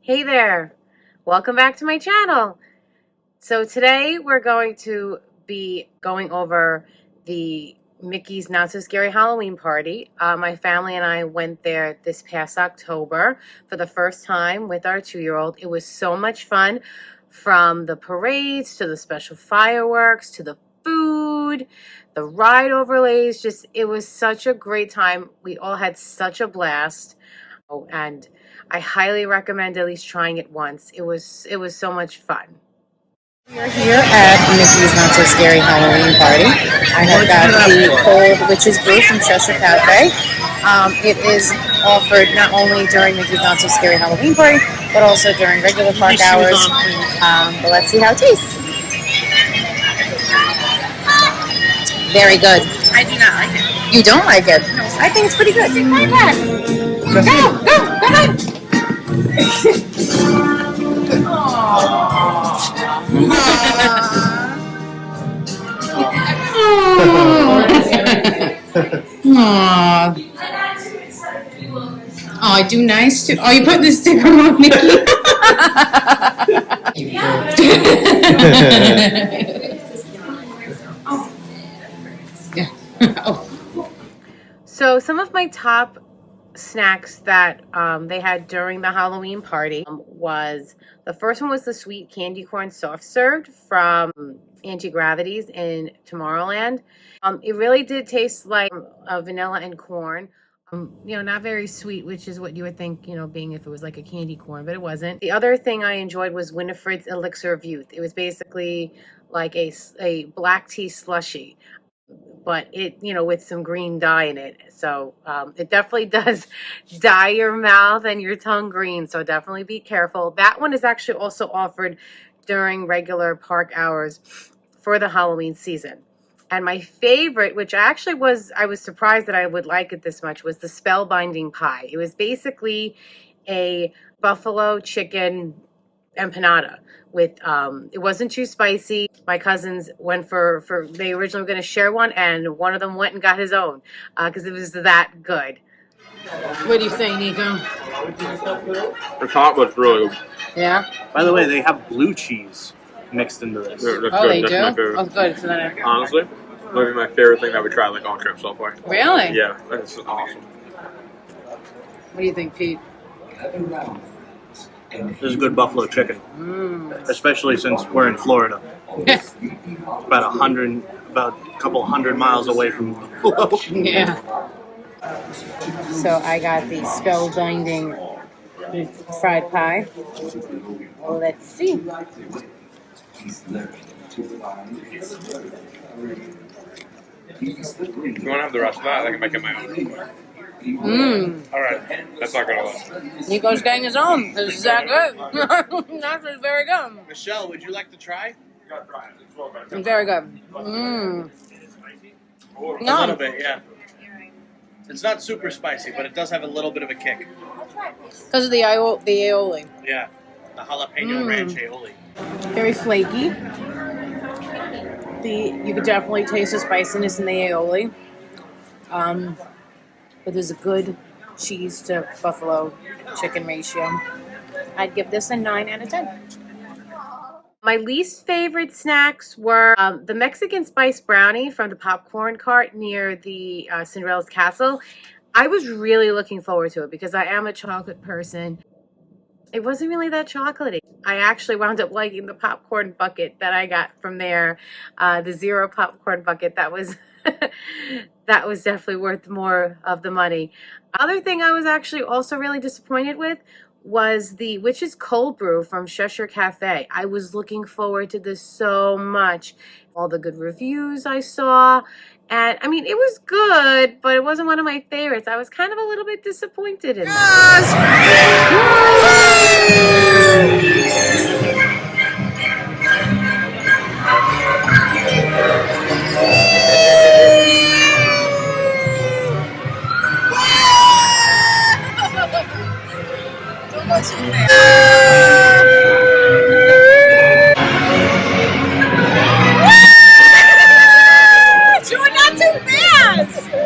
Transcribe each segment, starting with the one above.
Hey there, welcome back to my channel. So today we're going to be going over the Mickey's Not So Scary Halloween party. My family and I went there this past October for the first time with our 2-year-old. It was so much fun, from the parades to the special fireworks to the food, the ride overlays. Just, it was such a great time. We all had such a blast. Oh, and I highly recommend at least trying it once. It was so much fun. We're here at Mickey's Not So Scary Halloween party. I have got the cold witch's brew from Cheshire Cafe. It is offered not only during Mickey's Not So Scary Halloween party, but also during regular park hours. But let's see how it tastes. Very good. I do not like it. You don't like it? I think it's pretty good. Go ahead. Aww. Oh, I do nice too. Oh, you put the sticker on Mickey. So some of my top snacks that they had during the Halloween party was, the first one was the sweet candy corn soft served from Anti-Gravity's in Tomorrowland. It really did taste like vanilla and corn. Not very sweet, which is what you would think, being if it was like a candy corn, but it wasn't. The other thing I enjoyed was Winifred's Elixir of Youth. It was basically like a black tea slushie, but it, with some green dye in it. So it definitely does dye your mouth and your tongue green. So definitely be careful. That one is actually also offered during regular park hours for the Halloween season. And my favorite, which I was surprised that I would like it this much, was the spellbinding pie. It was basically a buffalo chicken empanada with, it wasn't too spicy. My cousins went for they originally were going to share one, and one of them went and got his own because it was that good. What do you think, Nico? The top was really good. Yeah? By the way, they have blue cheese mixed into this. That's Oh, good. they That's do? my favorite. Oh, good. So then Honestly, maybe my favorite thing that we tried like all trip so far. Really? Yeah, that's awesome. What do you think, Pete? This is good buffalo chicken, especially since we're in Florida. About a couple hundred miles away from Buffalo. Yeah. So I got the spellbinding fried pie. Let's see. If you want to have the rest of that, I can make it my own. All right, that's not gonna last. Nico's getting his own. This is that good. Actually, very good. Michelle, would you like to try? Very good. A little bit, yeah. It's not super spicy, but it does have a little bit of a kick. Because of the aioli. Yeah, the jalapeno ranch aioli. Very flaky. You could definitely taste the spiciness in the aioli. But there's a good cheese to buffalo chicken ratio. I'd give this a 9 out of 10. My least favorite snacks were the Mexican spice brownie from the popcorn cart near the Cinderella's castle. I was really looking forward to it because I am a chocolate person. It wasn't really that chocolatey. I actually wound up liking the popcorn bucket that I got from there, the zero popcorn bucket. That was that was definitely worth more of the money. Other thing I was actually also really disappointed with was the Witch's Cold Brew from Cheshire Cafe. I was looking forward to this so much. All the good reviews I saw. And I mean, it was good, but it wasn't one of my favorites. I was kind of a little bit disappointed in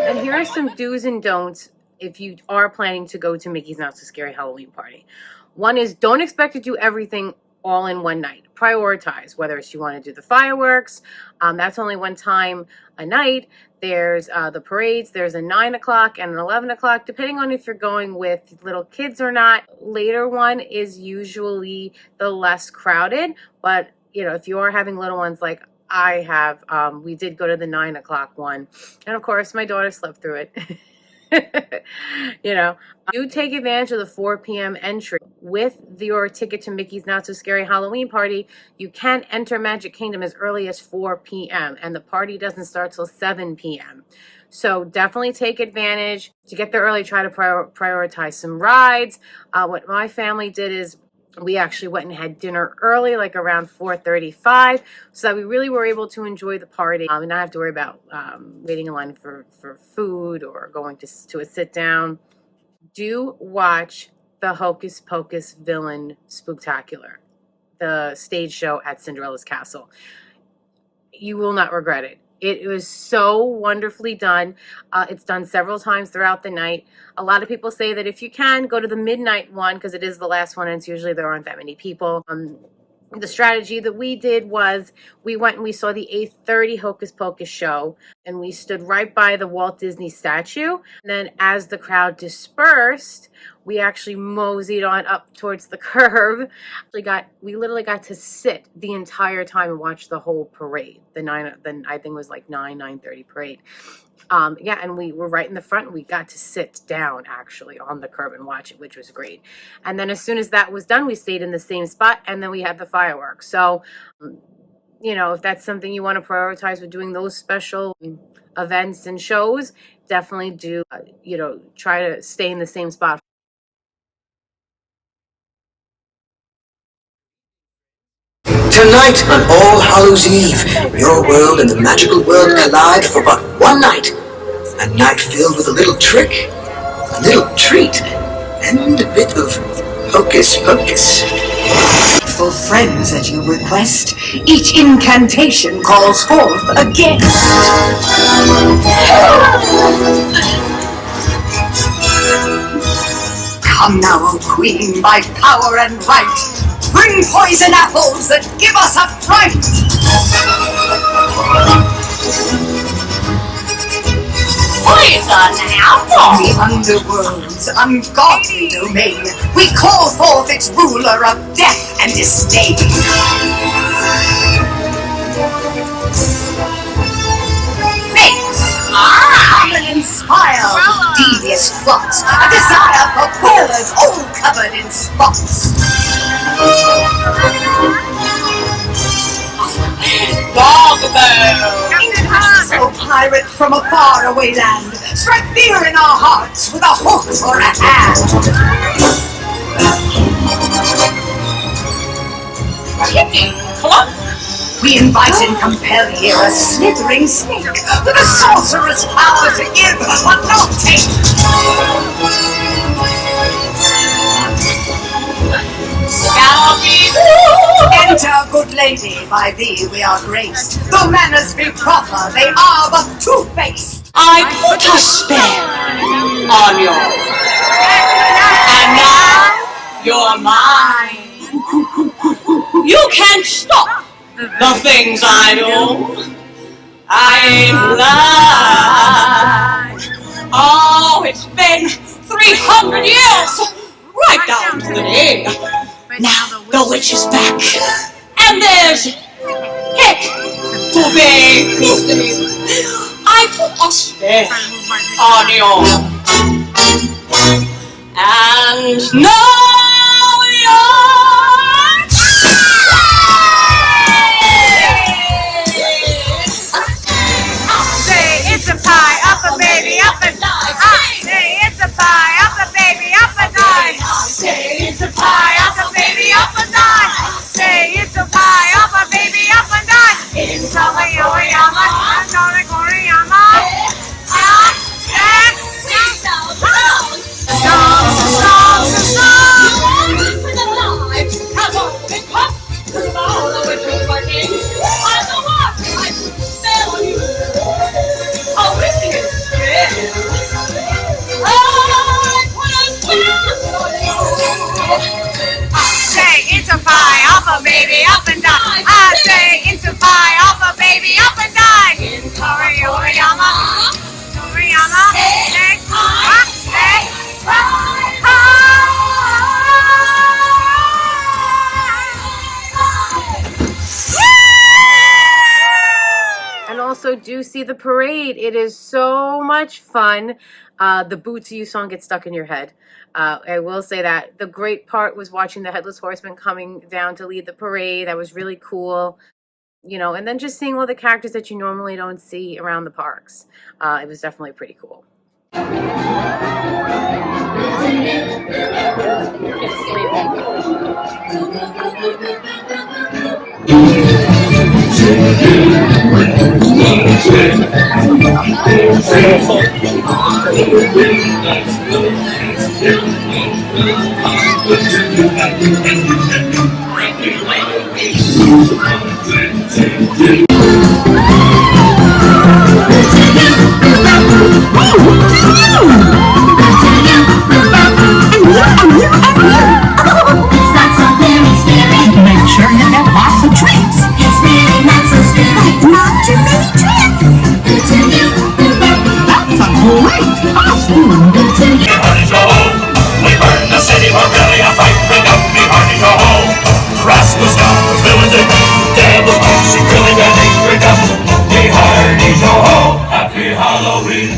And here are some do's and don'ts if you are planning to go to Mickey's Not So Scary Halloween Party. One is, don't expect to do everything all in one night. Prioritize, whether it's you want to do the fireworks. That's only one time a night. There's the parades. There's a 9 o'clock and an 11 o'clock, depending on if you're going with little kids or not. Later one is usually the less crowded, but if you are having little ones like I have, we did go to the 9 o'clock one, and of course my daughter slept through it. Do take advantage of the 4 p.m. entry. With your ticket to Mickey's Not So Scary Halloween Party, you can enter Magic Kingdom as early as 4 p.m. and the party doesn't start till 7 p.m. So definitely take advantage. To get there early, try to prioritize some rides. What my family did is we actually went and had dinner early, like around 4:35, so that we really were able to enjoy the party and not have to worry about waiting in line for food or going to a sit down. Do watch the Hocus Pocus Villain Spooktacular, the stage show at Cinderella's Castle. You will not regret it. It was so wonderfully done. It's done several times throughout the night. A lot of people say that if you can, go to the midnight one because it is the last one and it's usually there aren't that many people. The strategy that we did was we went and we saw the 8:30 Hocus Pocus show, and we stood right by the Walt Disney statue. And then as the crowd dispersed, we actually moseyed on up towards the curb. We literally got to sit the entire time and watch the whole parade. I think it was like 9:30 parade. And we were right in the front. We got to sit down actually on the curb and watch it, which was great. And then as soon as that was done, we stayed in the same spot, and then we had the fireworks. So, if that's something you want to prioritize with doing those special events and shows, definitely do, try to stay in the same spot. Tonight on All Hallows Eve, your world and the magical world collide for but one night. A night filled with a little trick, a little treat, and a bit of hocus pocus. For friends at your request, each incantation calls forth a guest. Come now, O Queen, by power and right, bring poison apples that give us a fright. Poison apple? The underworld's ungodly domain, we call forth its ruler of death and disdain. Come and inspire devious plots, a desire for parlors all covered in spots. O pirate from a faraway land, strike fear in our hearts with a hook or a hand. We invite and compel here a slithering snake with a sorcerer's power to give but not take. Enter, good lady, by thee we are graced. Though manners be proper, they are but two-faced. I put a spell on you, and now you're mine. You can't stop the things I do. I ain't blind. Oh, it's been 300 years, right down to the day. Now the witch is back, and there's it to be. I put a spell on you, and now you're Say it's a pie, up a baby, up a night. Say it's a pie, up a baby, up a night. Say it's a pie, up a baby, up a night. Say it's a pie, up a baby, up a night. It's a Yoyama, I'm gonna Koriyama. Stop, do see the parade, it is so much fun. The Boots You song gets stuck in your head. I will say that. The great part was watching the Headless Horseman coming down to lead the parade. That was really cool. And then just seeing all the characters that you normally don't see around the parks. It was definitely pretty cool. Make sure you get lots of treats. It's really not so scary. Not too many tricks. That's a great costume. Hardy go home. We burn the city. We're really a fight. We got to be hardy go home. Rascals, scoundrels, villains, and devils, monks, and really got angry devils. Be hardy go home. Happy Halloween.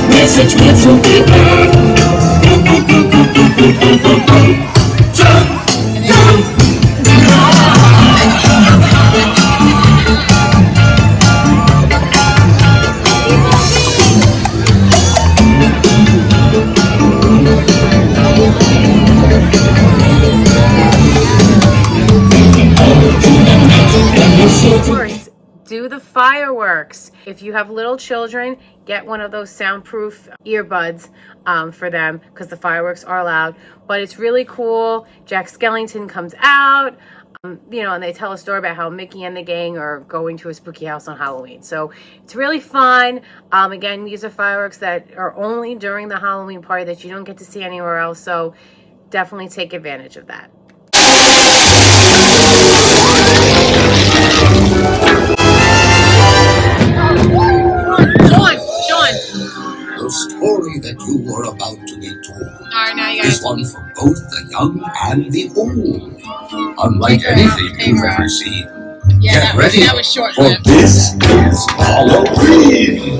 Message gets to be heard. Of course, do the fireworks. If you have little children, get one of those soundproof earbuds for them, because the fireworks are loud. But it's really cool. Jack Skellington comes out, and they tell a story about how Mickey and the gang are going to a spooky house on Halloween. So it's really fun. Again, these are fireworks that are only during the Halloween party that you don't get to see anywhere else. So definitely take advantage of that. The story that you are about to be told is one for both the young and the old. Unlike anything you've ever seen. Get ready, for this is Halloween!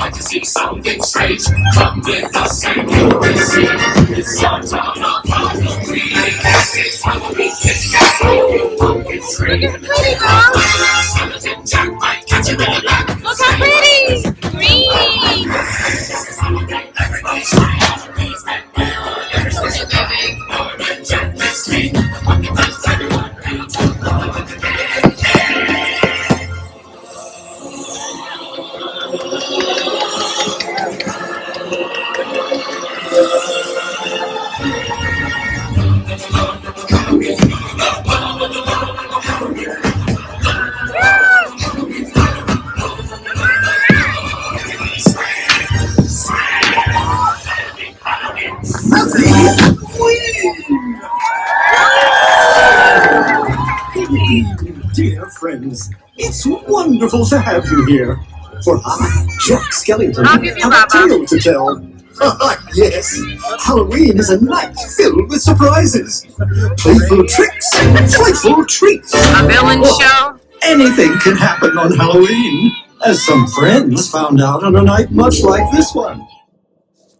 To see something strange, come with us and you will see. It's your town of Halloween. It's Halloween, it's Halloween, pumpkin scream. Look at pretty, girl. Skeleton Jack might catch you in a lap. Look how pretty! Green! This is Halloween, everybody scream. Halloween's that well, there's such a baby. Norman Jack this week. Pumpkin puts everyone ready to love again. Dear friends, it's wonderful to have you here. For I, Jack Skellington, have a tale to tell. Yes, Halloween is a night filled with surprises. Playful tricks, playful treats. A villain show. Anything can happen on Halloween, as some friends found out on a night much like this one.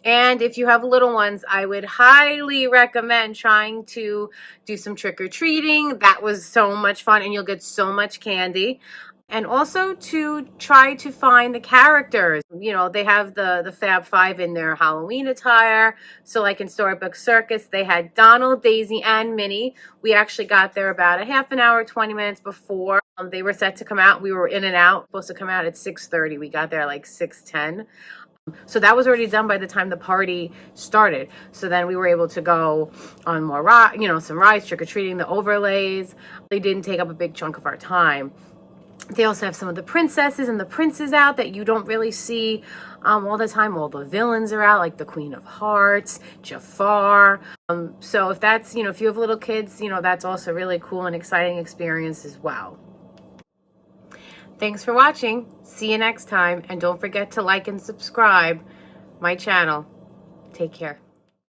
And if you have little ones, I would highly recommend trying to do some trick-or-treating. That was so much fun, and you'll get so much candy. And also to try to find the characters. They have the Fab Five in their Halloween attire. So like in Storybook Circus, they had Donald, Daisy, and Minnie. We actually got there about a half an hour, 20 minutes before they were set to come out. We were in and out, supposed to come out at 6:30. We got there like 6:10. So that was already done by the time the party started. So then we were able to go on more some rides, trick-or-treating, the overlays. They didn't take up a big chunk of our time. They also have some of the princesses and the princes out that you don't really see all the time. All the villains are out, like the Queen of Hearts, Jafar. So if that's, if you have little kids, that's also really cool and exciting experience as well. Thanks for watching. See you next time. And don't forget to like and subscribe my channel. Take care.